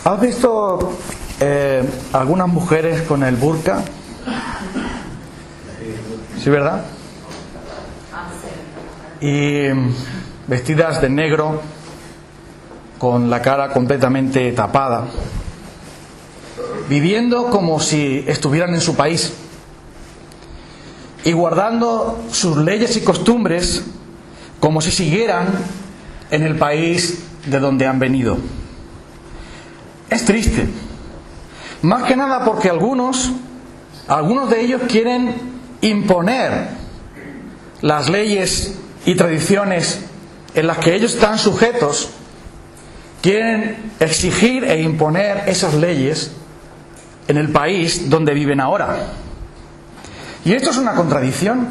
¿Has visto algunas mujeres con el burka? ¿Sí, verdad? Y vestidas de negro, con la cara completamente tapada, viviendo como si estuvieran en su país y guardando sus leyes y costumbres como si siguieran en el país de donde han venido. Es triste, más que nada porque algunos de ellos quieren imponer las leyes y tradiciones en las que ellos están sujetos. Quieren exigir e imponer esas leyes en el país donde viven ahora. Y esto es una contradicción.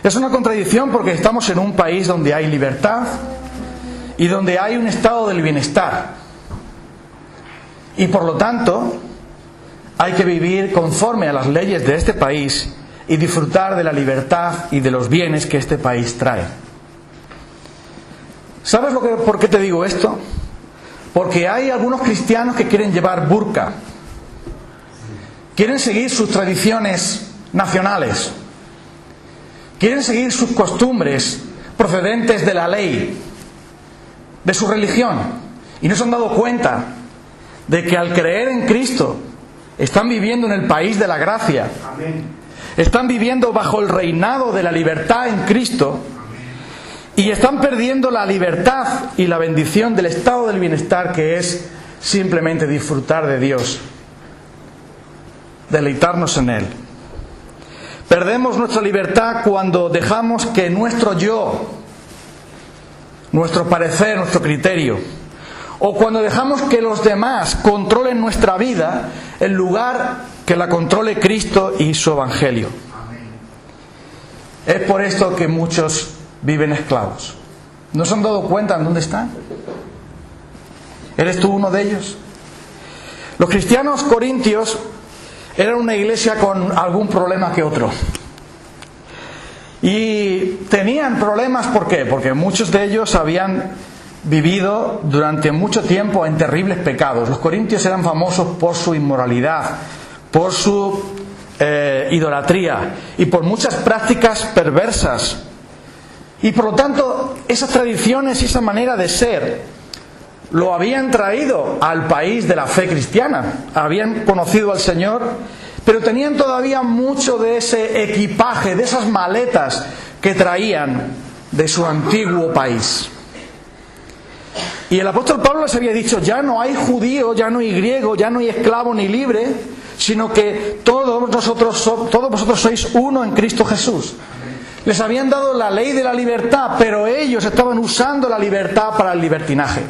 Es una contradicción porque estamos en un país donde hay libertad y donde hay un estado del bienestar. Y por lo tanto, hay que vivir conforme a las leyes de este país y disfrutar de la libertad y de los bienes que este país trae. ¿Sabes por qué te digo esto? Porque hay algunos cristianos que quieren llevar burka, quieren seguir sus tradiciones nacionales, quieren seguir sus costumbres procedentes de la ley, de su religión, y no se han dado cuenta de que al creer en Cristo están viviendo en el país de la gracia. Amén. Están viviendo bajo el reinado de la libertad en Cristo y están perdiendo la libertad y la bendición del estado del bienestar, que es simplemente disfrutar de Dios, deleitarnos en Él. Perdemos nuestra libertad cuando dejamos que nuestro yo, nuestro parecer, nuestro criterio, o cuando dejamos que los demás controlen nuestra vida en lugar que la controle Cristo y su Evangelio. Es por esto que muchos viven esclavos. ¿No se han dado cuenta en dónde están? ¿Eres tú uno de ellos? Los cristianos corintios eran una iglesia con algún problema que otro. Y tenían problemas, ¿por qué? Porque muchos de ellos habían vivido durante mucho tiempo en terribles pecados. Los corintios eran famosos por su inmoralidad, por su idolatría y por muchas prácticas perversas. Y por lo tanto, esas tradiciones y esa manera de ser lo habían traído al país de la fe cristiana. Habían conocido al Señor, pero tenían todavía mucho de ese equipaje, de esas maletas que traían de su antiguo país. Y el apóstol Pablo les había dicho: ya no hay judío, ya no hay griego, ya no hay esclavo ni libre, sino que todos vosotros sois uno en Cristo Jesús. Les habían dado la ley de la libertad, pero ellos estaban usando la libertad para el libertinaje.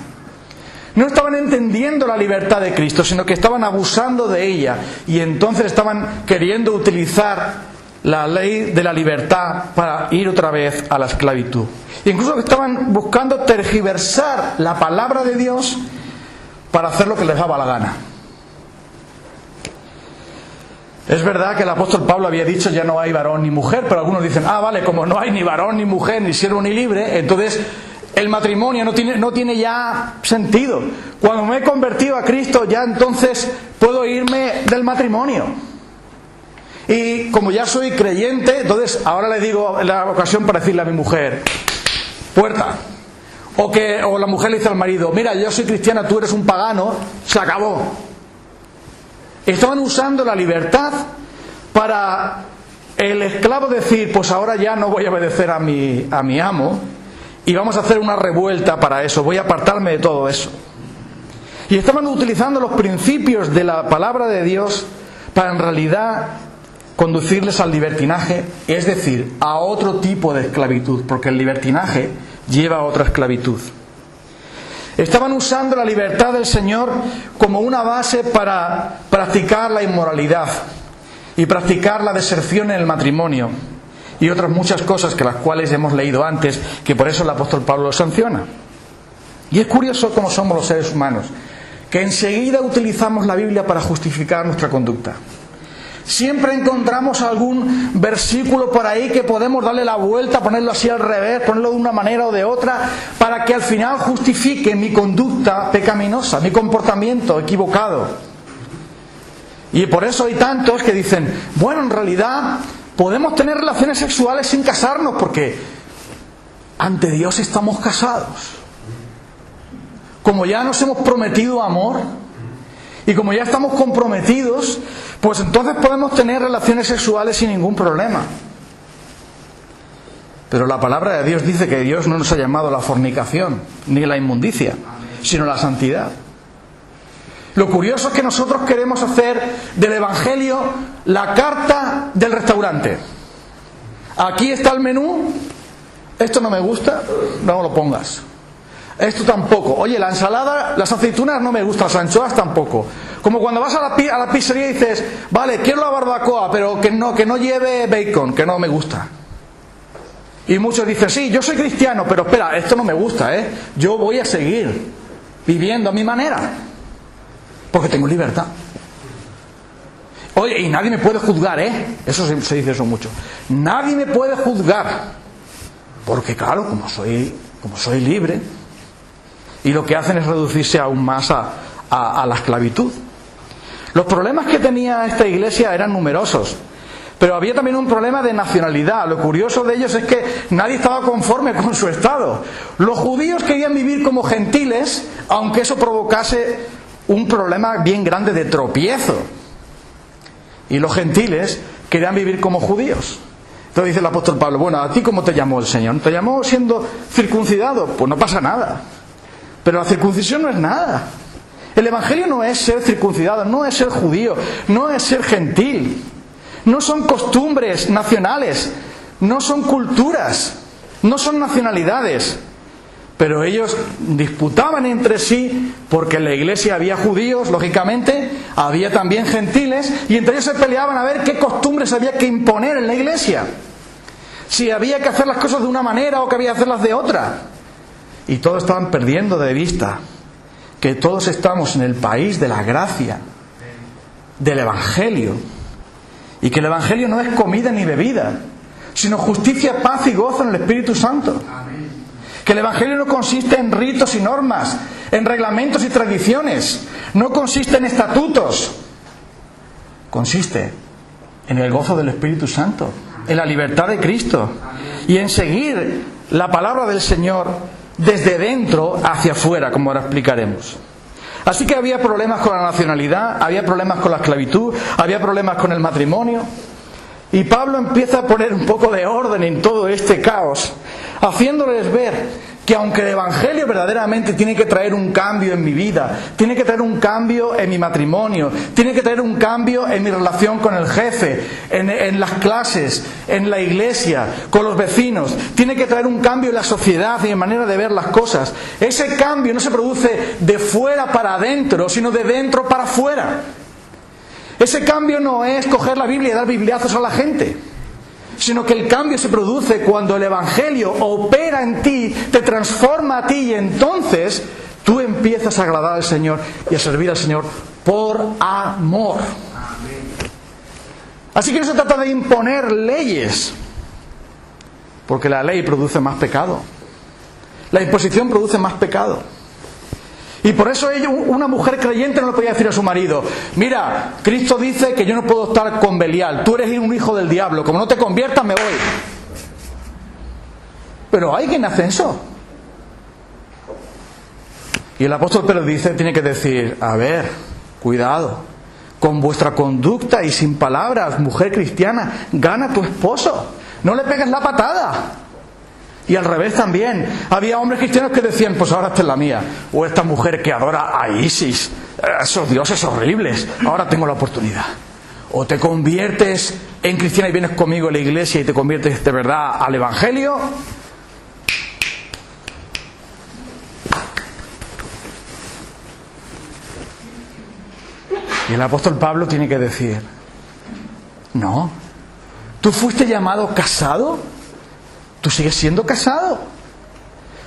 No estaban entendiendo la libertad de Cristo, sino que estaban abusando de ella, y entonces estaban queriendo utilizar la ley de la libertad para ir otra vez a la esclavitud. E incluso estaban buscando tergiversar la palabra de Dios para hacer lo que les daba la gana. Es verdad que el apóstol Pablo había dicho: ya no hay varón ni mujer, pero algunos dicen: vale, como no hay ni varón ni mujer, ni siervo ni libre, entonces el matrimonio no tiene ya sentido. Cuando me he convertido a Cristo, ya entonces puedo irme del matrimonio. Y como ya soy creyente, entonces ahora le digo en la ocasión para decirle a mi mujer: puerta. O la mujer le dice al marido: mira, yo soy cristiana, tú eres un pagano, se acabó. Estaban usando la libertad para el esclavo decir: pues ahora ya no voy a obedecer a mi amo, y vamos a hacer una revuelta para eso, voy a apartarme de todo eso. Y estaban utilizando los principios de la palabra de Dios para en realidad conducirles al libertinaje, es decir, a otro tipo de esclavitud, porque el libertinaje lleva a otra esclavitud. Estaban usando la libertad del Señor como una base para practicar la inmoralidad y practicar la deserción en el matrimonio y otras muchas cosas que las cuales hemos leído antes, que por eso el apóstol Pablo lo sanciona. Y es curioso cómo somos los seres humanos, que enseguida utilizamos la Biblia para justificar nuestra conducta. Siempre encontramos algún versículo por ahí que podemos darle la vuelta, ponerlo así al revés, ponerlo de una manera o de otra, para que al final justifique mi conducta pecaminosa, mi comportamiento equivocado. Y por eso hay tantos que dicen, bueno, en realidad podemos tener relaciones sexuales sin casarnos porque ante Dios estamos casados. Como ya nos hemos prometido amor y como ya estamos comprometidos, pues entonces podemos tener relaciones sexuales sin ningún problema. Pero la palabra de Dios dice que Dios no nos ha llamado a la fornicación ni a la inmundicia, sino a la santidad. Lo curioso es que nosotros queremos hacer del Evangelio la carta del restaurante. Aquí está el menú, esto no me gusta, no lo pongas. Esto tampoco. Oye, la ensalada, las aceitunas no me gustan, las anchoas tampoco. Como cuando vas a la pizzería y dices, vale, quiero la barbacoa, pero que no lleve bacon, que no me gusta. Y muchos dicen, sí, yo soy cristiano, pero espera, esto no me gusta, yo voy a seguir viviendo a mi manera, porque tengo libertad. Oye, y nadie me puede juzgar, eso se dice eso mucho. Nadie me puede juzgar, porque claro, como soy libre, y lo que hacen es reducirse aún más a la esclavitud. Los problemas que tenía esta iglesia eran numerosos. Pero había también un problema de nacionalidad. Lo curioso de ellos es que nadie estaba conforme con su estado. Los judíos querían vivir como gentiles, aunque eso provocase un problema bien grande de tropiezo. Y los gentiles querían vivir como judíos. Entonces dice el apóstol Pablo, bueno, ¿a ti cómo te llamó el Señor? ¿Te llamó siendo circuncidado? Pues no pasa nada. Pero la circuncisión no es nada. El Evangelio no es ser circuncidado, no es ser judío, no es ser gentil. No son costumbres nacionales, no son culturas, no son nacionalidades. Pero ellos disputaban entre sí, porque en la iglesia había judíos, lógicamente, había también gentiles, y entre ellos se peleaban a ver qué costumbres había que imponer en la iglesia. Si había que hacer las cosas de una manera o que había que hacerlas de otra. Y todos estaban perdiendo de vista que todos estamos en el país de la gracia, del Evangelio. Y que el Evangelio no es comida ni bebida, sino justicia, paz y gozo en el Espíritu Santo. Que el Evangelio no consiste en ritos y normas, en reglamentos y tradiciones, no consiste en estatutos, consiste en el gozo del Espíritu Santo, en la libertad de Cristo y en seguir la palabra del Señor desde dentro hacia afuera, como ahora explicaremos. Así que había problemas con la nacionalidad, había problemas con la esclavitud, había problemas con el matrimonio. Y Pablo empieza a poner un poco de orden en todo este caos, haciéndoles ver que aunque el Evangelio verdaderamente tiene que traer un cambio en mi vida, tiene que traer un cambio en mi matrimonio, tiene que traer un cambio en mi relación con el jefe, en las clases, en la iglesia, con los vecinos, tiene que traer un cambio en la sociedad y en manera de ver las cosas. Ese cambio no se produce de fuera para adentro, sino de dentro para afuera. Ese cambio no es coger la Biblia y dar bibliazos a la gente, sino que el cambio se produce cuando el Evangelio opera en ti, te transforma a ti y entonces tú empiezas a agradar al Señor y a servir al Señor por amor. Así que no se trata de imponer leyes, porque la ley produce más pecado. La imposición produce más pecado. Y por eso una mujer creyente no le podía decir a su marido, mira, Cristo dice que yo no puedo estar con Belial, tú eres un hijo del diablo, como no te conviertas me voy. Pero hay quien hace eso. Y el apóstol Pedro tiene que decir, a ver, cuidado, con vuestra conducta y sin palabras, mujer cristiana, gana a tu esposo, no le pegues la patada. Y al revés también. Había hombres cristianos que decían, pues ahora esta es la mía. O esta mujer que adora a Isis, esos dioses horribles, ahora tengo la oportunidad. O te conviertes en cristiana y vienes conmigo a la iglesia y te conviertes de verdad al Evangelio. Y el apóstol Pablo tiene que decir, no, tú fuiste llamado casado, tú sigues siendo casado.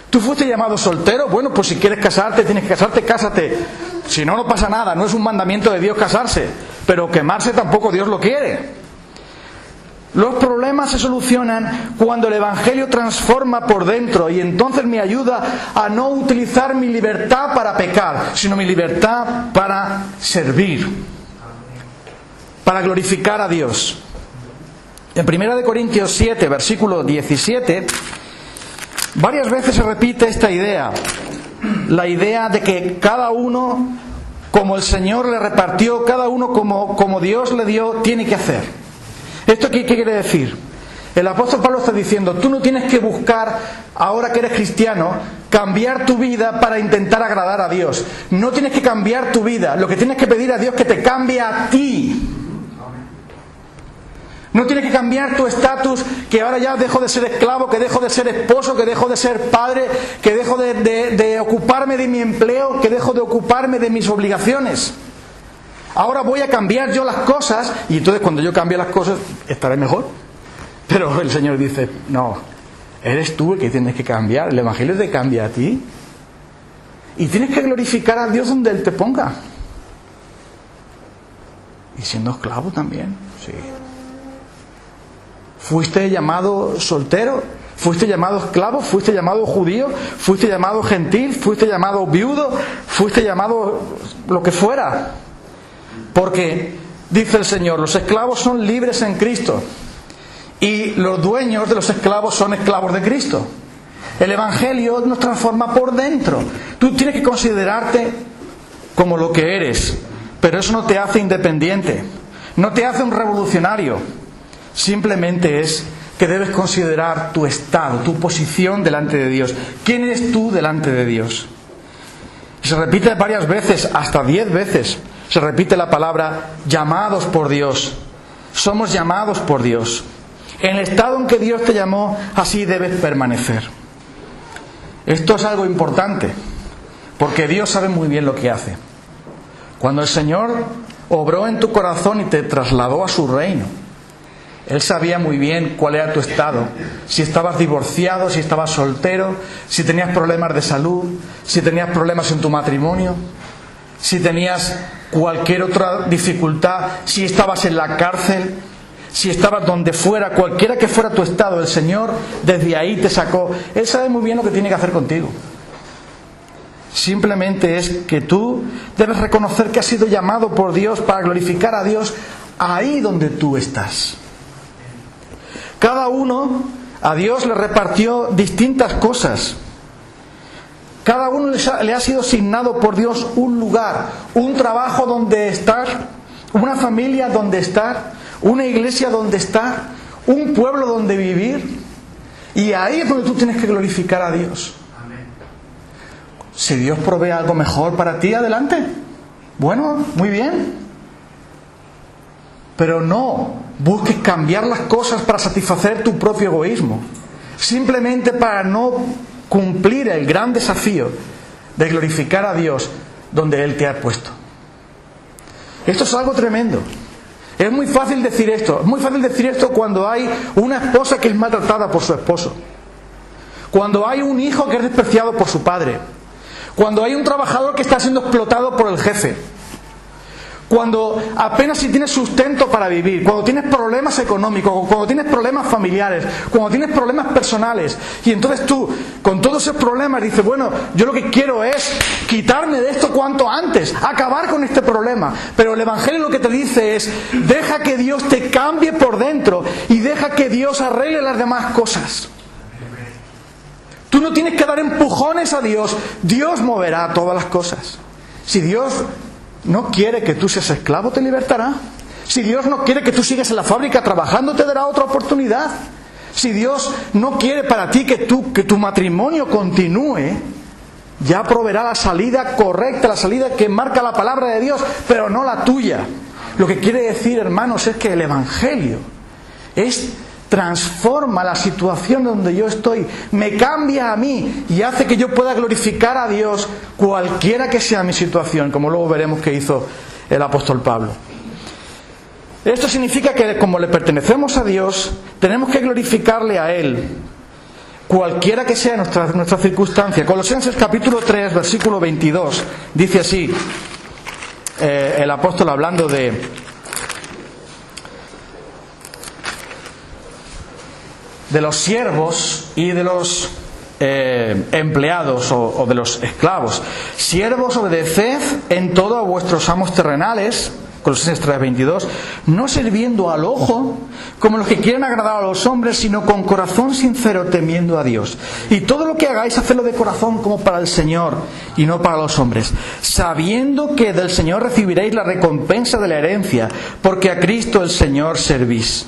Tú fuiste llamado soltero, bueno, pues si quieres casarte, tienes que casarte, cásate. Si no, no pasa nada, no es un mandamiento de Dios casarse, pero quemarse tampoco Dios lo quiere. Los problemas se solucionan cuando el Evangelio transforma por dentro, y entonces me ayuda a no utilizar mi libertad para pecar, sino mi libertad para servir, para glorificar a Dios. En 1 Corintios 7, versículo 17, varias veces se repite esta idea, la idea de que cada uno, como el Señor le repartió, cada uno como Dios le dio, tiene que hacer. ¿Esto qué quiere decir? El apóstol Pablo está diciendo, tú no tienes que buscar, ahora que eres cristiano, cambiar tu vida para intentar agradar a Dios. No tienes que cambiar tu vida, lo que tienes que pedir a Dios es que te cambie a ti. No tienes que cambiar tu estatus, que ahora ya dejo de ser esclavo, que dejo de ser esposo, que dejo de ser padre, que dejo de ocuparme de mi empleo, que dejo de ocuparme de mis obligaciones. Ahora voy a cambiar yo las cosas, y entonces cuando yo cambie las cosas estaré mejor. Pero el Señor dice, no, eres tú el que tienes que cambiar, el Evangelio te cambia a ti. Y tienes que glorificar a Dios donde Él te ponga. Y siendo esclavo también, sí. ¿Fuiste llamado soltero? ¿Fuiste llamado esclavo? ¿Fuiste llamado judío? ¿Fuiste llamado gentil? ¿Fuiste llamado viudo? ¿Fuiste llamado lo que fuera? Porque, dice el Señor, los esclavos son libres en Cristo y los dueños de los esclavos son esclavos de Cristo. El Evangelio nos transforma por dentro. Tú tienes que considerarte como lo que eres, pero eso no te hace independiente, no te hace un revolucionario. Simplemente es que debes considerar tu estado, tu posición delante de Dios. ¿Quién eres tú delante de Dios? Y se repite varias veces, hasta 10 veces. Se repite la palabra llamados por Dios. Somos llamados por Dios. En el estado en que Dios te llamó, así debes permanecer. Esto es algo importante, porque Dios sabe muy bien lo que hace. Cuando el Señor obró en tu corazón y te trasladó a su reino, Él sabía muy bien cuál era tu estado. Si estabas divorciado, si estabas soltero, si tenías problemas de salud, si tenías problemas en tu matrimonio, si tenías cualquier otra dificultad, si estabas en la cárcel, si estabas donde fuera, cualquiera que fuera tu estado, el Señor desde ahí te sacó. Él sabe muy bien lo que tiene que hacer contigo. Simplemente es que tú debes reconocer que has sido llamado por Dios para glorificar a Dios ahí donde tú estás. Cada uno, a Dios le repartió distintas cosas. Cada uno le ha sido asignado por Dios un lugar, un trabajo donde estar, una familia donde estar, una iglesia donde estar, un pueblo donde vivir. Y ahí es donde tú tienes que glorificar a Dios. Si Dios provee algo mejor para ti, adelante. Bueno, muy bien. Pero no busques cambiar las cosas para satisfacer tu propio egoísmo. Simplemente para no cumplir el gran desafío de glorificar a Dios donde Él te ha puesto. Esto es algo tremendo. Es muy fácil decir esto. Es muy fácil decir esto cuando hay una esposa que es maltratada por su esposo. Cuando hay un hijo que es despreciado por su padre. Cuando hay un trabajador que está siendo explotado por el jefe. Cuando apenas si tienes sustento para vivir, cuando tienes problemas económicos, cuando tienes problemas familiares, cuando tienes problemas personales, y entonces tú, con todos esos problemas, dices, bueno, yo lo que quiero es quitarme de esto cuanto antes, acabar con este problema. Pero el Evangelio lo que te dice es, deja que Dios te cambie por dentro y deja que Dios arregle las demás cosas. Tú no tienes que dar empujones a Dios, Dios moverá todas las cosas. Si Dios no quiere que tú seas esclavo, te libertará. Si Dios no quiere que tú sigas en la fábrica trabajando, te dará otra oportunidad. Si Dios no quiere para ti que tu matrimonio continúe, ya proveerá la salida correcta, la salida que marca la palabra de Dios, pero no la tuya. Lo que quiere decir, hermanos, es que el Evangelio transforma la situación donde yo estoy, me cambia a mí y hace que yo pueda glorificar a Dios cualquiera que sea mi situación, como luego veremos que hizo el apóstol Pablo. Esto significa que como le pertenecemos a Dios, tenemos que glorificarle a Él, cualquiera que sea nuestra circunstancia. Colosenses capítulo 3, versículo 22, dice así, el apóstol hablando de de los siervos y de los empleados o de los esclavos. Siervos, obedeced en todo a vuestros amos terrenales, Colosenses 3:22, no sirviendo al ojo como los que quieren agradar a los hombres, sino con corazón sincero, temiendo a Dios. Y todo lo que hagáis, hacedlo de corazón como para el Señor y no para los hombres, sabiendo que del Señor recibiréis la recompensa de la herencia, porque a Cristo el Señor servís.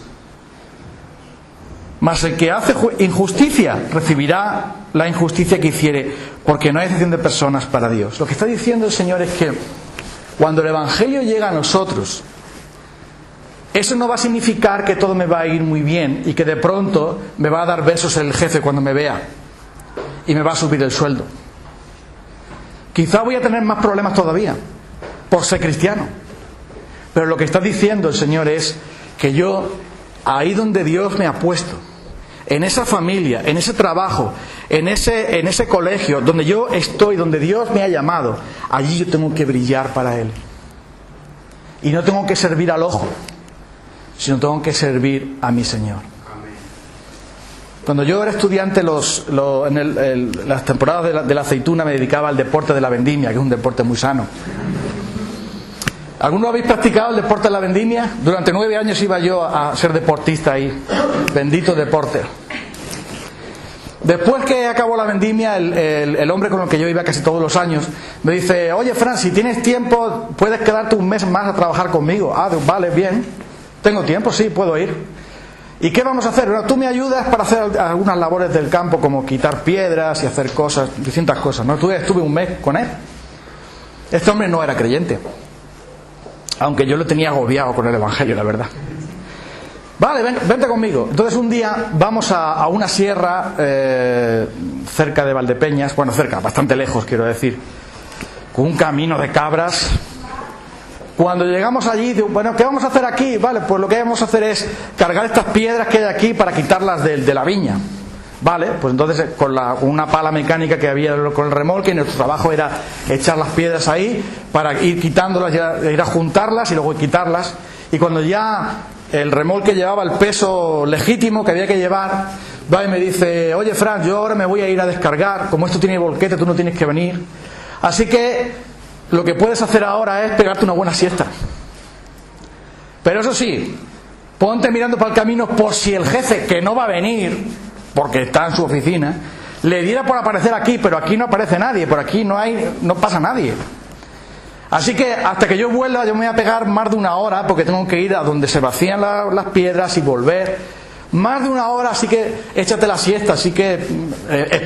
Mas el que hace injusticia recibirá la injusticia que hiciere, porque no hay excepción de personas para Dios. Lo que está diciendo el Señor es que cuando el Evangelio llega a nosotros, eso no va a significar que todo me va a ir muy bien y que de pronto me va a dar besos el jefe cuando me vea y me va a subir el sueldo. Quizá voy a tener más problemas todavía por ser cristiano. Pero lo que está diciendo el Señor es que yo, ahí donde Dios me ha puesto, en esa familia, en ese trabajo, en ese colegio, donde yo estoy, donde Dios me ha llamado, allí yo tengo que brillar para Él. Y no tengo que servir al ojo, sino tengo que servir a mi Señor. Cuando yo era estudiante, las temporadas de la aceituna, me dedicaba al deporte de la vendimia, que es un deporte muy sano. ¿Alguno habéis practicado el deporte de la vendimia? Durante 9 años iba yo a ser deportista ahí. Bendito deporte. Después que acabó la vendimia, el hombre con el que yo iba casi todos los años me dice: oye, Fran, si tienes tiempo, puedes quedarte un mes más a trabajar conmigo. Ah, vale, bien. ¿Tengo tiempo? Sí, puedo ir. ¿Y qué vamos a hacer? Bueno, tú me ayudas para hacer algunas labores del campo, como quitar piedras y hacer cosas, distintas cosas, ¿no? Estuve un mes con él. Este hombre no era creyente, aunque yo lo tenía agobiado con el Evangelio, la verdad. Vale, vente conmigo. Entonces un día vamos a una sierra cerca de Valdepeñas, bueno, cerca, bastante lejos, quiero decir, con un camino de cabras. Cuando llegamos allí, digo, bueno, ¿qué vamos a hacer aquí? Vale, pues lo que vamos a hacer es cargar estas piedras que hay aquí para quitarlas de la viña. Vale, pues entonces con una pala mecánica que había con el remolque, y nuestro trabajo era echar las piedras ahí para ir quitándolas, ir a juntarlas y luego quitarlas. Y cuando ya el remolque llevaba el peso legítimo que había que llevar, va y me dice: oye, Fran, yo ahora me voy a ir a descargar, como esto tiene volquete, tú no tienes que venir, así que lo que puedes hacer ahora es pegarte una buena siesta. Pero eso sí, ponte mirando para el camino por si el jefe, que no va a venir porque está en su oficina, le diera por aparecer aquí, pero aquí no aparece nadie, por aquí no pasa nadie. Así que hasta que yo vuelva, yo me voy a pegar más de 1 hora, porque tengo que ir a donde se vacían las piedras y volver. Más de 1 hora, así que échate la siesta, así que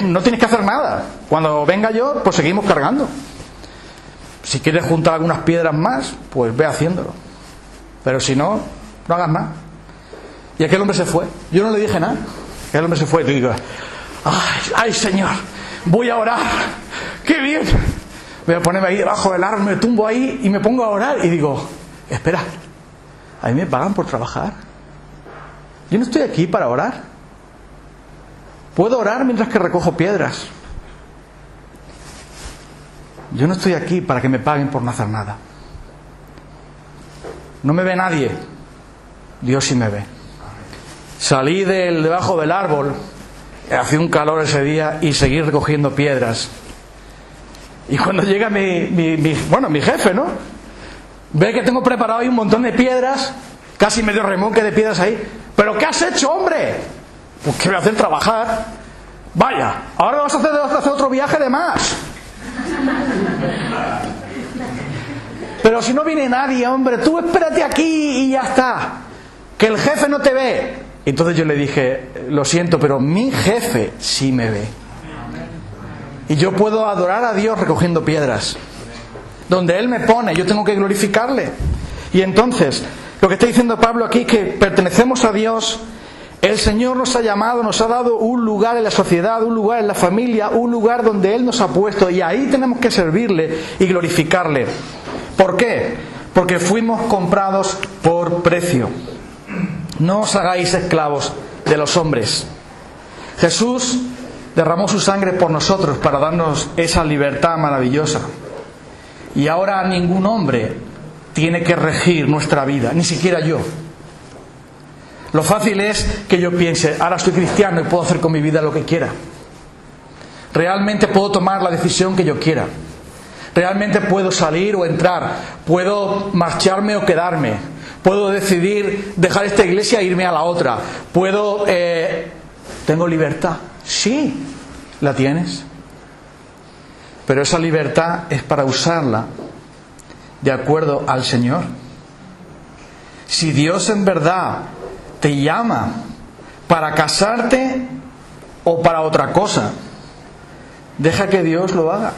no tienes que hacer nada. Cuando venga yo, pues seguimos cargando. Si quieres juntar algunas piedras más, pues ve haciéndolo. Pero si no, no hagas nada. Y aquel hombre se fue. Yo no le dije nada. Aquel hombre se fue y digo: ay, Señor, voy a orar. ¡Qué bien! Voy a ponerme ahí debajo del árbol, me tumbo ahí y me pongo a orar. Y digo: espera, ¿a mí me pagan por trabajar? Yo no estoy aquí para orar. Puedo orar mientras que recojo piedras. Yo no estoy aquí para que me paguen por no hacer nada. No me ve nadie. Dios sí me ve. Salí debajo del árbol, hacía un calor ese día, y seguí recogiendo piedras. Y cuando llega mi jefe, ¿no? Ve que tengo preparado ahí un montón de piedras, casi medio remolque de piedras ahí. ¿Pero qué has hecho, hombre? Pues que voy a hacer trabajar. Vaya, ahora vas a hacer otro viaje de más. Pero si no viene nadie, hombre, tú espérate aquí y ya está, que el jefe no te ve. Entonces yo le dije: lo siento, pero mi jefe sí me ve. Y yo puedo adorar a Dios recogiendo piedras. Donde Él me pone, yo tengo que glorificarle. Y entonces, lo que está diciendo Pablo aquí es que pertenecemos a Dios. El Señor nos ha llamado, nos ha dado un lugar en la sociedad, un lugar en la familia, un lugar donde Él nos ha puesto, y ahí tenemos que servirle y glorificarle. ¿Por qué? Porque fuimos comprados por precio. No os hagáis esclavos de los hombres. Jesús derramó su sangre por nosotros para darnos esa libertad maravillosa. Y ahora ningún hombre tiene que regir nuestra vida, ni siquiera yo. Lo fácil es que yo piense, ahora soy cristiano y puedo hacer con mi vida lo que quiera. Realmente puedo tomar la decisión que yo quiera. Realmente puedo salir o entrar. Puedo marcharme o quedarme. Puedo decidir dejar esta iglesia e irme a la otra. Puedo... ¿Tengo libertad? Sí, la tienes. Pero esa libertad es para usarla de acuerdo al Señor. Si Dios en verdad te llama para casarte o para otra cosa, deja que Dios lo haga.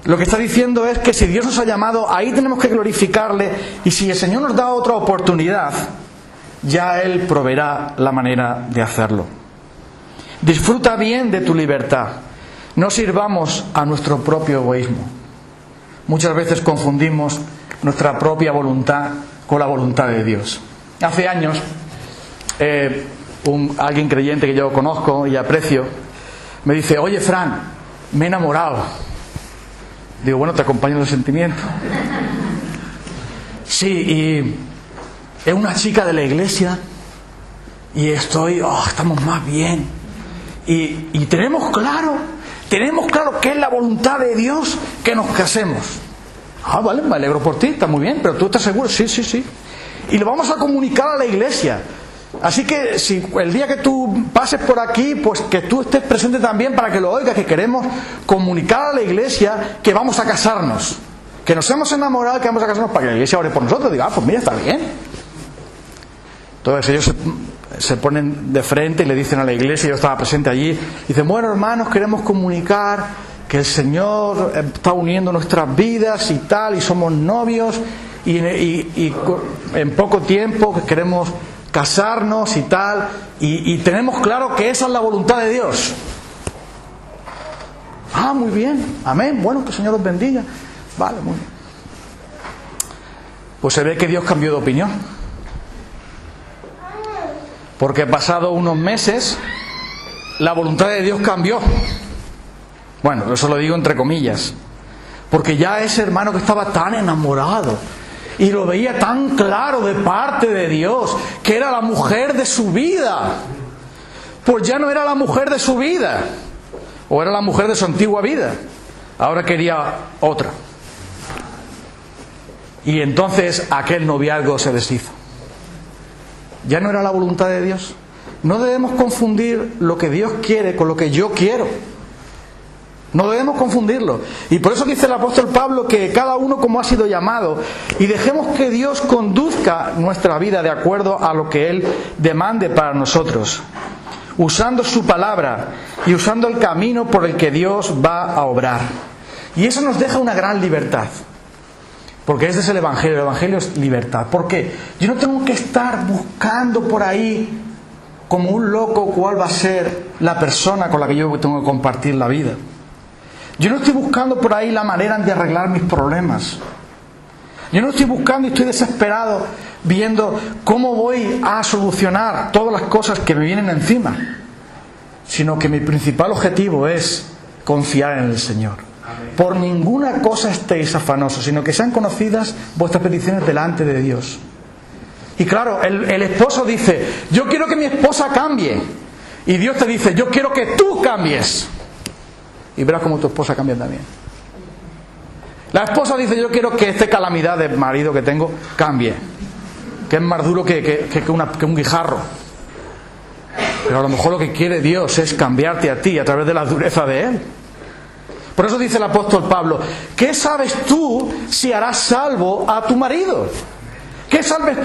Lo que está diciendo es que si Dios nos ha llamado, ahí tenemos que glorificarle, y si el Señor nos da otra oportunidad, ya Él proveerá la manera de hacerlo. Disfruta bien de tu libertad. No sirvamos a nuestro propio egoísmo. Muchas veces confundimos nuestra propia voluntad con la voluntad de Dios. Hace años, alguien creyente que yo conozco y aprecio me dice: oye, Fran, me he enamorado. Digo, bueno, te acompaño en el sentimiento. Sí, y es una chica de la iglesia y estamos más bien. Y tenemos claro que es la voluntad de Dios que nos casemos. Ah, vale, me alegro por ti, está muy bien, pero ¿tú estás seguro? Sí. Y lo vamos a comunicar a la iglesia. Así que si el día que tú pases por aquí, pues que tú estés presente también para que lo oigas, que queremos comunicar a la iglesia que vamos a casarnos. Que nos hemos enamorado, que vamos a casarnos, para que la iglesia ore por nosotros. Diga, pues mira, está bien. Entonces ellos se ponen de frente y le dicen a la iglesia, yo estaba presente allí, dicen: bueno, hermanos, queremos comunicar que el Señor está uniendo nuestras vidas y tal, y somos novios, y en poco tiempo queremos casarnos y tal, y tenemos claro que esa es la voluntad de Dios. Ah, muy bien, amén, bueno, que el Señor los bendiga. Vale, muy bien. Pues se ve que Dios cambió de opinión, porque pasado unos meses la voluntad de Dios cambió. Bueno, eso lo digo entre comillas, porque ya ese hermano que estaba tan enamorado y lo veía tan claro de parte de Dios, que era la mujer de su vida, pues ya no era la mujer de su vida, o era la mujer de su antigua vida, ahora quería otra. Y entonces aquel noviazgo se deshizo. Ya no era la voluntad de Dios. No debemos confundir lo que Dios quiere con lo que yo quiero. No debemos confundirlo. Y por eso dice el apóstol Pablo que cada uno como ha sido llamado, y dejemos que Dios conduzca nuestra vida de acuerdo a lo que Él demande para nosotros, usando su palabra y usando el camino por el que Dios va a obrar. Y eso nos deja una gran libertad, porque este es el Evangelio es libertad. ¿Por qué? Yo no tengo que estar buscando por ahí como un loco cuál va a ser la persona con la que yo tengo que compartir la vida. Yo no estoy buscando por ahí la manera de arreglar mis problemas. Yo no estoy buscando y estoy desesperado viendo cómo voy a solucionar todas las cosas que me vienen encima, sino que mi principal objetivo es confiar en el Señor. Por ninguna cosa estéis afanosos, sino que sean conocidas vuestras peticiones delante de Dios. Y claro, el esposo dice: yo quiero que mi esposa cambie. Y Dios te dice: yo quiero que tú cambies. Y verás cómo tu esposa cambia también. La esposa dice: yo quiero que esta calamidad de marido que tengo cambie, que es más duro que un guijarro. Pero a lo mejor lo que quiere Dios es cambiarte a ti a través de la dureza de Él. Por eso dice el apóstol Pablo: ¿qué sabes tú si harás salvo a tu marido? ¿Qué sabes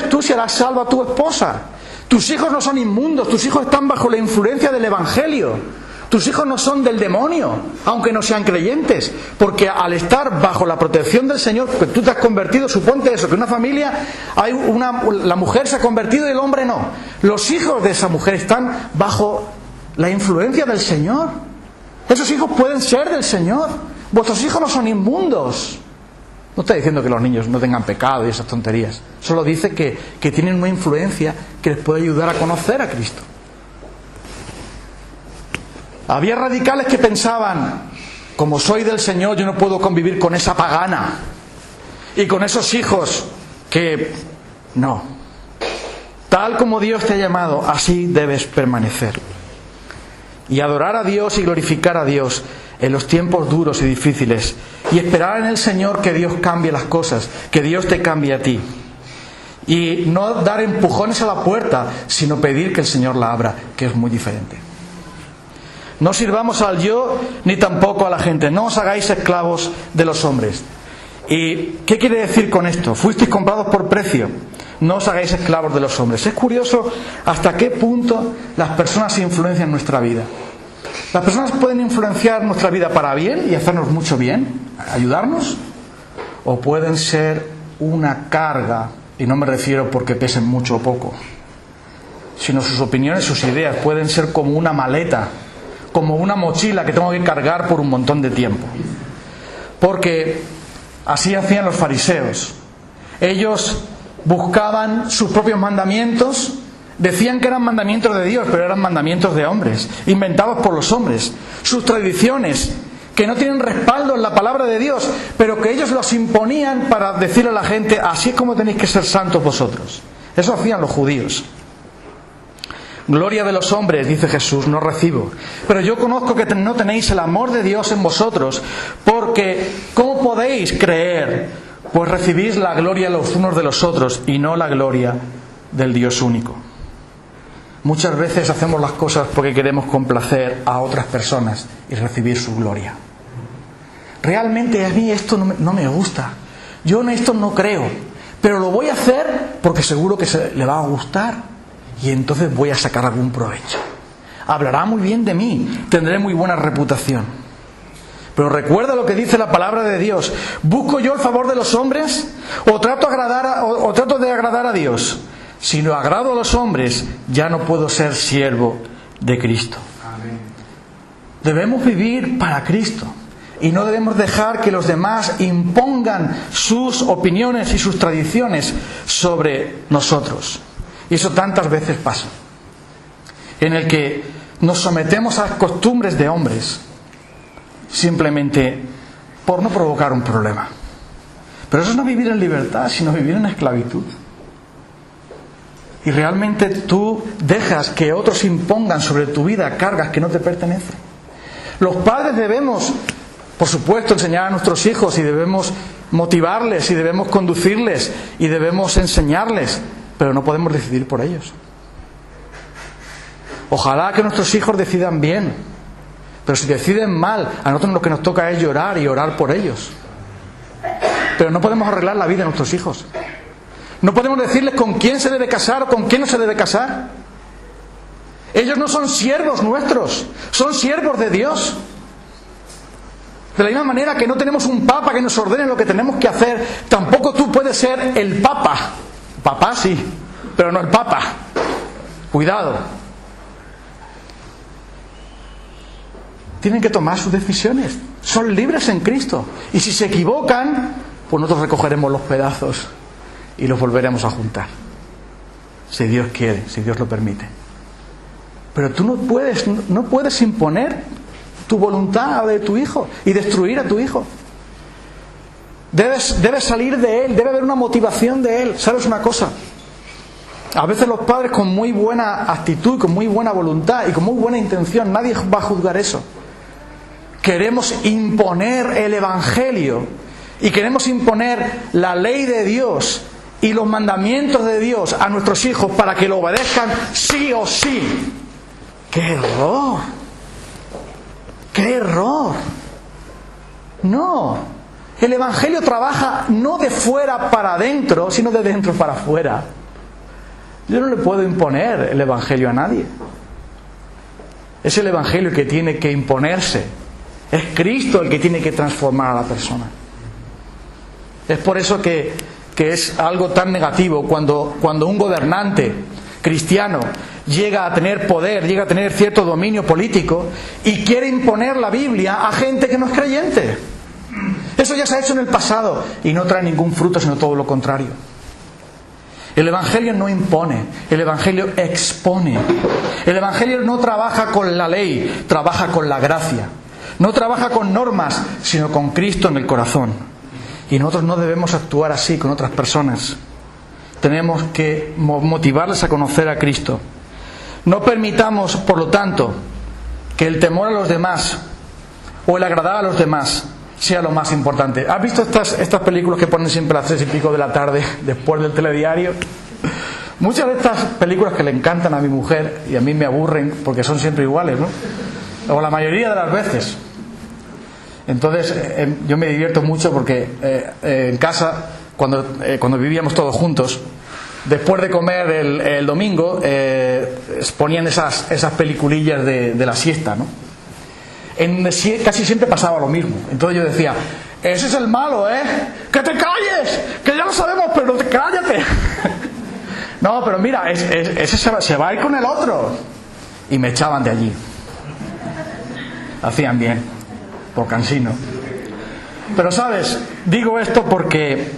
tú si harás salvo a tu esposa? Tus hijos no son inmundos, tus hijos están bajo la influencia del Evangelio. Tus hijos no son del demonio, aunque no sean creyentes, porque al estar bajo la protección del Señor, que tú te has convertido, suponte eso, que en una familia la mujer se ha convertido y el hombre no. Los hijos de esa mujer están bajo la influencia del Señor. Esos hijos pueden ser del Señor. Vuestros hijos no son inmundos. No está diciendo que los niños no tengan pecado y esas tonterías. Solo dice que tienen una influencia que les puede ayudar a conocer a Cristo. Había radicales que pensaban: como soy del Señor, yo no puedo convivir con esa pagana y con esos hijos que No. Tal como Dios te ha llamado, así debes permanecer. Y adorar a Dios y glorificar a Dios en los tiempos duros y difíciles. Y esperar en el Señor que Dios cambie las cosas, que Dios te cambie a ti. Y no dar empujones a la puerta, sino pedir que el Señor la abra, que es muy diferente. No sirvamos al yo ni tampoco a la gente. No os hagáis esclavos de los hombres. ¿Y qué quiere decir con esto? Fuisteis comprados por precio. No os hagáis esclavos de los hombres. Es curioso hasta qué punto las personas influencian nuestra vida. Las personas pueden influenciar nuestra vida para bien y hacernos mucho bien, ayudarnos, o pueden ser una carga, y no me refiero porque pesen mucho o poco, sino sus opiniones, sus ideas pueden ser como una maleta, como una mochila que tengo que cargar por un montón de tiempo. Porque así hacían los fariseos. Ellos buscaban sus propios mandamientos, decían que eran mandamientos de Dios, pero eran mandamientos de hombres, inventados por los hombres. Sus tradiciones, que no tienen respaldo en la palabra de Dios, pero que ellos los imponían para decirle a la gente, así es como tenéis que ser santos vosotros. Eso hacían los judíos. Gloria de los hombres, dice Jesús, no recibo. Pero yo conozco que no tenéis el amor de Dios en vosotros, porque ¿cómo podéis creer? Pues recibís la gloria los unos de los otros y no la gloria del Dios único. Muchas veces hacemos las cosas porque queremos complacer a otras personas y recibir su gloria. Realmente a mí esto no me gusta. Yo en esto no creo, pero lo voy a hacer porque seguro que le va a gustar y entonces voy a sacar algún provecho. Hablará muy bien de mí, tendré muy buena reputación. Pero recuerda lo que dice la palabra de Dios. ¿Busco yo el favor de los hombres? ¿O trato de agradar a Dios? Si no agrado a los hombres, ya no puedo ser siervo de Cristo. Amén. Debemos vivir para Cristo. Y no debemos dejar que los demás impongan sus opiniones y sus tradiciones sobre nosotros. Y eso tantas veces pasa. En el que nos sometemos a costumbres de hombres, simplemente por no provocar un problema. Pero eso no es vivir en libertad, sino vivir en esclavitud. Y realmente tú dejas que otros impongan sobre tu vida cargas que no te pertenecen. Los padres debemos, por supuesto, enseñar a nuestros hijos y debemos motivarles y debemos conducirles y debemos enseñarles, pero no podemos decidir por ellos. Ojalá que nuestros hijos decidan bien, pero si deciden mal, a nosotros lo que nos toca es llorar y orar por ellos. Pero no podemos arreglar la vida de nuestros hijos. No podemos decirles con quién se debe casar o con quién no se debe casar. Ellos no son siervos nuestros, son siervos de Dios. De la misma manera que no tenemos un papa que nos ordene lo que tenemos que hacer, tampoco tú puedes ser el papa. Papá sí, pero no el papa. Cuidado. Tienen que tomar sus decisiones. Son libres en Cristo. Y si se equivocan, pues nosotros recogeremos los pedazos y los volveremos a juntar. Si Dios quiere, si Dios lo permite. Pero tú no puedes imponer tu voluntad de tu hijo y destruir a tu hijo. Debes salir de él, debe haber una motivación de él. ¿Sabes una cosa? A veces los padres con muy buena actitud, con muy buena voluntad y con muy buena intención, nadie va a juzgar eso. Queremos imponer el Evangelio y queremos imponer la ley de Dios y los mandamientos de Dios a nuestros hijos para que lo obedezcan sí o sí. ¡Qué error! ¡Qué error! No, el Evangelio trabaja no de fuera para adentro, sino de dentro para afuera. Yo no le puedo imponer el Evangelio a nadie. Es el Evangelio que tiene que imponerse. Es Cristo el que tiene que transformar a la persona. Es por eso que es algo tan negativo cuando un gobernante cristiano llega a tener poder, llega a tener cierto dominio político y quiere imponer la Biblia a gente que no es creyente. Eso ya se ha hecho en el pasado y no trae ningún fruto, sino todo lo contrario. El Evangelio no impone, el Evangelio expone. El Evangelio no trabaja con la ley, trabaja con la gracia. No trabaja con normas, sino con Cristo en el corazón. Y nosotros no debemos actuar así con otras personas. tenemos que motivarles a conocer a Cristo. No permitamos, por lo tanto, que el temor a los demás o el agradar a los demás sea lo más importante. ¿Has visto estas películas que ponen siempre a las 3:00 de la tarde después del telediario? Muchas de estas películas que le encantan a mi mujer y a mí me aburren porque son siempre iguales, ¿no? O la mayoría de las veces. Entonces yo me divierto mucho porque en casa, cuando vivíamos todos juntos, después de comer el domingo, ponían esas peliculillas de la siesta, ¿no? Casi siempre pasaba lo mismo. Entonces yo decía, ese es el malo, ¿eh? ¡Que te calles! ¡Que ya lo sabemos, pero cállate! No, pero mira, ese se va a ir con el otro. Y me echaban de allí. Hacían bien, por cansino. Pero sabes, digo esto porque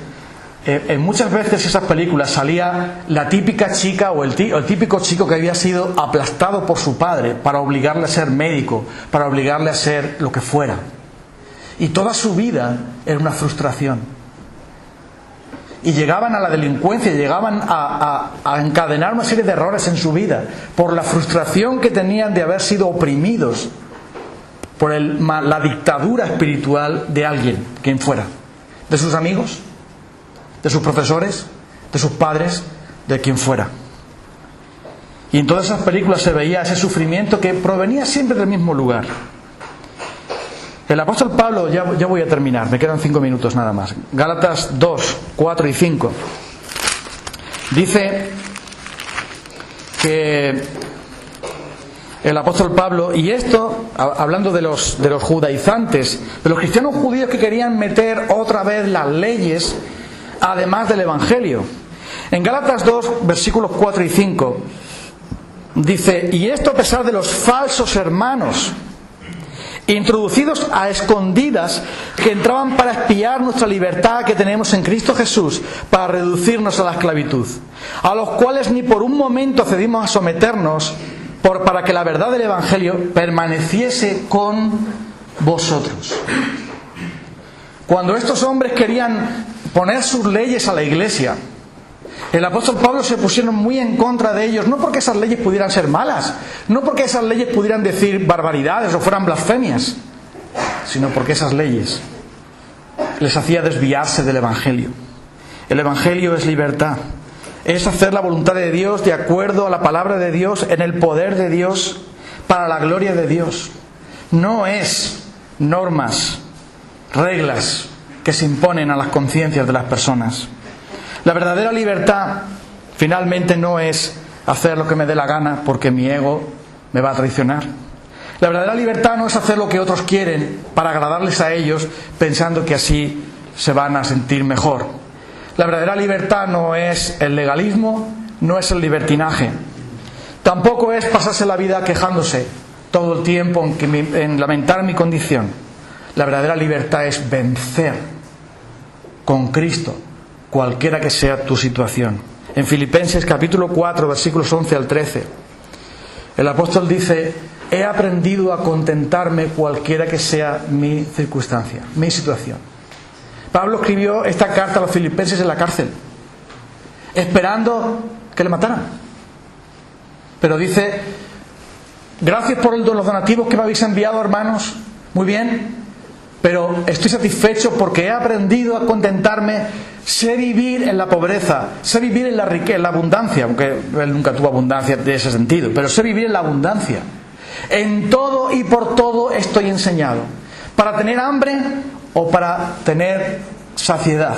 en muchas veces esas películas salía la típica chica o el típico chico que había sido aplastado por su padre para obligarle a ser médico, para obligarle a ser lo que fuera. Y toda su vida era una frustración. Y llegaban a la delincuencia, llegaban a encadenar una serie de errores en su vida por la frustración que tenían de haber sido oprimidos por la dictadura espiritual de alguien, quien fuera, de sus amigos, de sus profesores, de sus padres, de quien fuera. Y en todas esas películas se veía ese sufrimiento que provenía siempre del mismo lugar. El apóstol Pablo, ya voy a terminar, me quedan 5 minutos nada más. Gálatas 2, 4 y 5. Dice que el apóstol Pablo, y esto hablando de los judaizantes, de los cristianos judíos que querían meter otra vez las leyes además del Evangelio. En Gálatas 2, versículos 4 y 5, dice, y esto a pesar de los falsos hermanos, introducidos a escondidas, que entraban para espiar nuestra libertad que tenemos en Cristo Jesús, para reducirnos a la esclavitud, a los cuales ni por un momento cedimos a someternos, para que la verdad del Evangelio permaneciese con vosotros. Cuando estos hombres querían poner sus leyes a la iglesia, el apóstol Pablo se pusieron muy en contra de ellos, no porque esas leyes pudieran ser malas, no porque esas leyes pudieran decir barbaridades o fueran blasfemias, sino porque esas leyes les hacía desviarse del Evangelio. El Evangelio es libertad, es hacer la voluntad de Dios de acuerdo a la palabra de Dios, en el poder de Dios, para la gloria de Dios. No es normas, reglas que se imponen a las conciencias de las personas. La verdadera libertad finalmente no es hacer lo que me dé la gana porque mi ego me va a traicionar. La verdadera libertad no es hacer lo que otros quieren para agradarles a ellos pensando que así se van a sentir mejor. La verdadera libertad no es el legalismo, no es el libertinaje. Tampoco es pasarse la vida quejándose todo el tiempo en lamentar mi condición. La verdadera libertad es vencer con Cristo cualquiera que sea tu situación. En Filipenses capítulo 4, versículos 11 al 13, el apóstol dice, he aprendido a contentarme cualquiera que sea mi circunstancia, mi situación. Pablo escribió esta carta a los filipenses en la cárcel, esperando que le mataran. Pero dice, gracias por los donativos que me habéis enviado, hermanos, muy bien, pero estoy satisfecho porque he aprendido a contentarme, sé vivir en la pobreza, sé vivir en la riqueza, en la abundancia, aunque él nunca tuvo abundancia de ese sentido, pero sé vivir en la abundancia. En todo y por todo estoy enseñado, para tener hambre o para tener saciedad.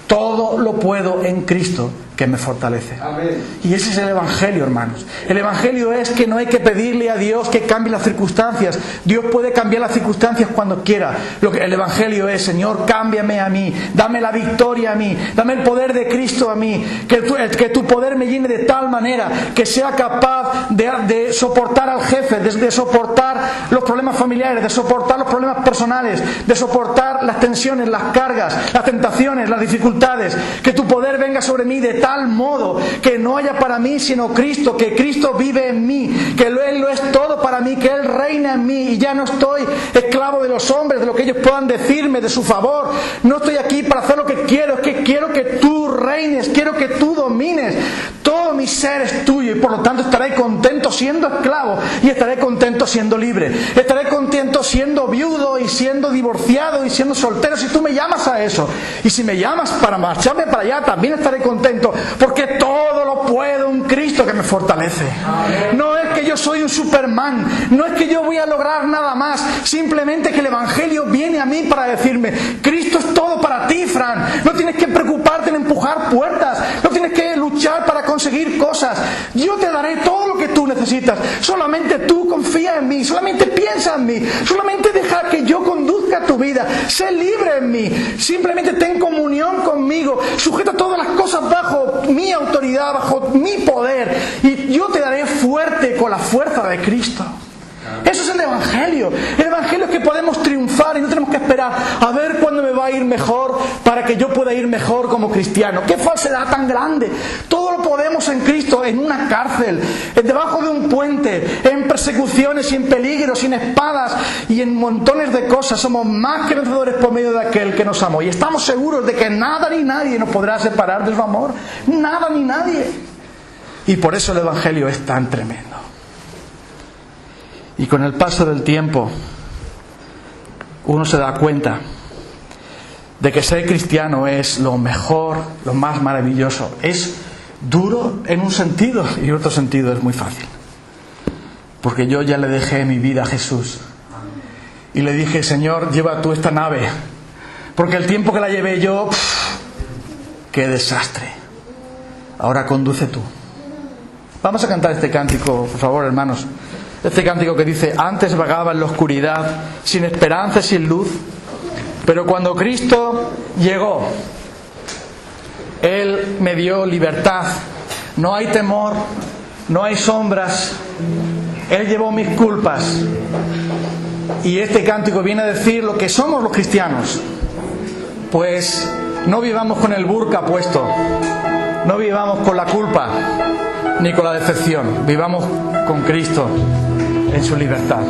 Todo lo puedo en Cristo que me fortalece. Amén. Y ese es el Evangelio, hermanos. El Evangelio es que no hay que pedirle a Dios que cambie las circunstancias. Dios puede cambiar las circunstancias cuando quiera. El Evangelio es, Señor, cámbiame a mí, dame la victoria a mí, dame el poder de Cristo a mí, que tu poder me llene de tal manera que sea capaz de soportar al jefe, de soportar los problemas familiares, de soportar los problemas personales, de soportar las tensiones, las cargas, las tentaciones, las dificultades. Que tu poder venga sobre mí de tal modo que no haya para mí sino Cristo, que Cristo vive en mí, que Él lo es todo para mí, que Él reina en mí y ya no estoy esclavo de los hombres, de lo que ellos puedan decirme, de su favor. No estoy aquí para hacer lo que quiero, es que quiero que tú reines, quiero que tú domines. Todo mi ser es tuyo y por lo tanto estaré contento siendo esclavo y estaré contento siendo libre. Estaré contento siendo viudo y siendo divorciado y siendo soltero si tú me llamas a eso. Y si me llamas para marcharme para allá, también estaré contento, porque todo lo puedo en Cristo que me fortalece. No es que yo soy un Superman, no es que yo voy a lograr nada más, simplemente que el Evangelio viene a mí para decirme: Cristo es todo para ti, Fran. No tienes que preocuparte en empujar puertas, no tienes que luchar para conseguir cosas. Yo te daré todo lo que tú necesitas. Solamente tú confía en mí, solamente piensa en mí, solamente deja que yo conduzca tu vida. Sé libre en mí, simplemente ten comunión conmigo, sujeta todas las cosas bajo mi autoridad, bajo mi poder, y yo te daré fuerte con la fuerza de Cristo. Eso es el Evangelio. El Evangelio es que podemos triunfar y no tenemos que esperar a ver cuándo me va a ir mejor para que yo pueda ir mejor como cristiano. ¡Qué falsedad tan grande! Todo lo podemos en Cristo, en una cárcel, debajo de un puente, en persecuciones y en peligros y en espadas y en montones de cosas. Somos más que vencedores por medio de aquel que nos amó. Y estamos seguros de que nada ni nadie nos podrá separar de su amor. Nada ni nadie. Y por eso el Evangelio es tan tremendo. Y con el paso del tiempo, uno se da cuenta de que ser cristiano es lo mejor, lo más maravilloso. Es duro en un sentido y en otro sentido es muy fácil. Porque yo ya le dejé mi vida a Jesús. Y le dije: Señor, lleva tú esta nave. Porque el tiempo que la llevé yo, ¡qué desastre! Ahora conduce tú. Vamos a cantar este cántico, por favor, hermanos. Este cántico que dice: antes vagaba en la oscuridad, sin esperanza y sin luz, pero cuando Cristo llegó, Él me dio libertad. No hay temor, no hay sombras. Él llevó mis culpas. Y este cántico viene a decir lo que somos los cristianos. Pues no vivamos con el burka puesto, no vivamos con la culpa ni con la decepción, vivamos con Cristo en su libertad.